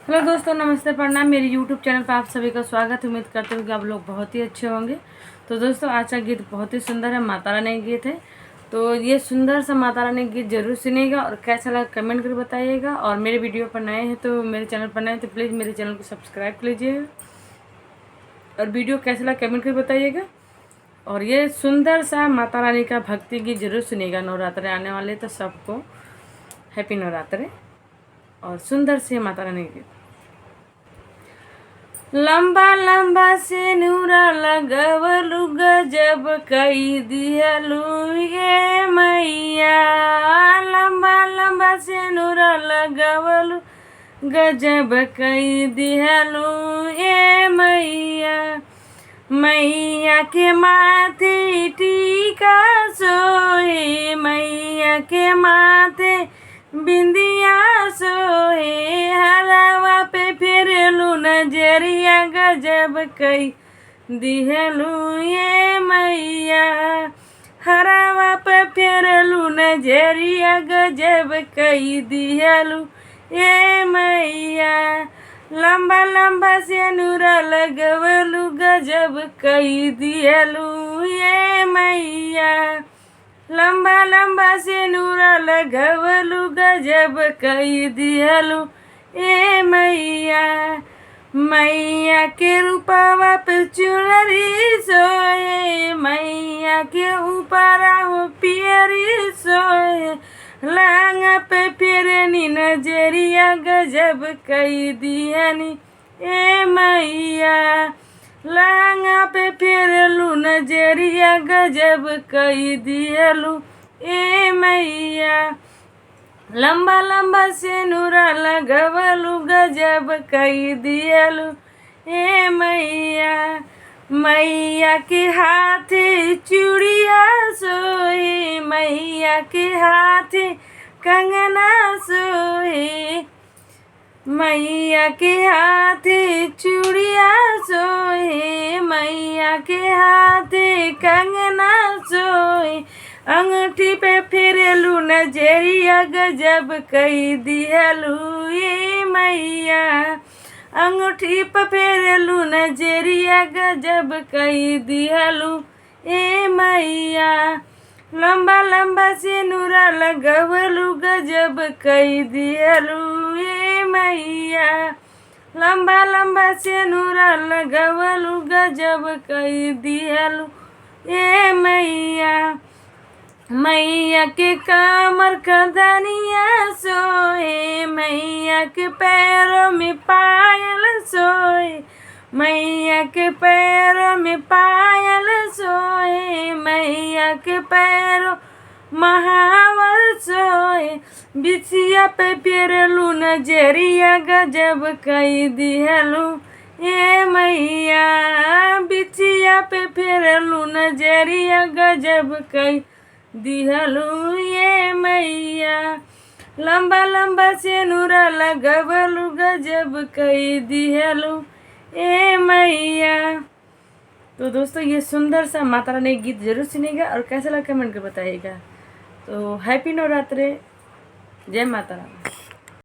Hello दोस्तों, नमस्ते, प्रणाम। मेरे यूट्यूब चैनल पर आप सभी का स्वागत है। उम्मीद करते हुए कि आप लोग बहुत ही अच्छे होंगे। तो दोस्तों, आज का गीत बहुत ही सुंदर है, माता रानी गीत है। तो ये सुंदर सा माता रानी गीत जरूर सुनिएगा और कैसा लगा कमेंट कर बताइएगा। और मेरे वीडियो पर नए हैं तो मेरे चैनल पर नए हैं तो प्लीज़ मेरे चैनल को सब्सक्राइब कर लीजिएगा और वीडियो कैसा लगा कमेंट कर बताइएगा। और ये सुंदर सा माता रानी का भक्ति गीत जरूर सुनिएगा। नवरात्रे आने वाले तो सबको हैप्पी नवरात्रे। और सुंदर से माता रानी गीत। लंबा लंबा से नूरा लगवलु गजब कई दिहलु ये मैया। लंबा लंबा से नूरा लगवलु गजब कई दिहलु ये मैया। मैया के माथे टीका सोहे, मैया के माथे बिंदिया सोहे। हरावा पे फिरलू नजरिया गजब कई दिहलू ये मैया। हरावा पे फिरलू नजरिया गजब कई दिहलू ये मैया। लंबा लंबा से नूरा लगवलू गजब कई दिहलू ये मैया। लंबा लंबा से नूरा लगवलू गजब कई दिहलू ए मैया। मैया के रूपवा पे चुनरी सोए, मैया के ऊपर हो पियरी सोए। लांगा पे फिरनी नजरिया गजब कई दिहनी ए मैया। लांगा पे फिरलू नजरिया गजब कई दिहलू ए मैया। लंबा लंबा से नूरा लगवलू गजब कई दिहलू ए मैया। मैया के हाथे चूड़िया सोहे, मैया के हाथे कंगना सोहे। मैया के हाथे चूड़िया सोहे, मैया के हाथे कंगना सोहे। अंगूठी पे फिरलू नजरिया गजब कई दिहलू ये मैया। अंगूठी पे फिरलू नजरिया गजब कई दिहलू ए मैया। लंबा लंबा से नूरा लगवलू गजब कई दिहलू ए मैया। लंबा लंबा से नूरा लगवलू गजब कई दिहलू ए मैया। मैया के कमर कदनिया सोए, मैया के पैरों में पायल सोए। मैया के पैरों में पायल सोए, मैया के पैरों महावर सोए। बिछिया पे फिरलू नजरिया गजब कई दिहलू ए मैया। बिछिया पे फिरलू नजरिया गजब कई दिहलू ये मैया। लंबा लंबा से नूरा लगवलू गजब कई दिहलू ए मैया। तो दोस्तों, ये सुंदर सा माता रानी गीत जरूर सुनिएगा और कैसा लगा कमेंट कर बताइएगा। तो हैप्पी नवरात्रे, जय माता रानी।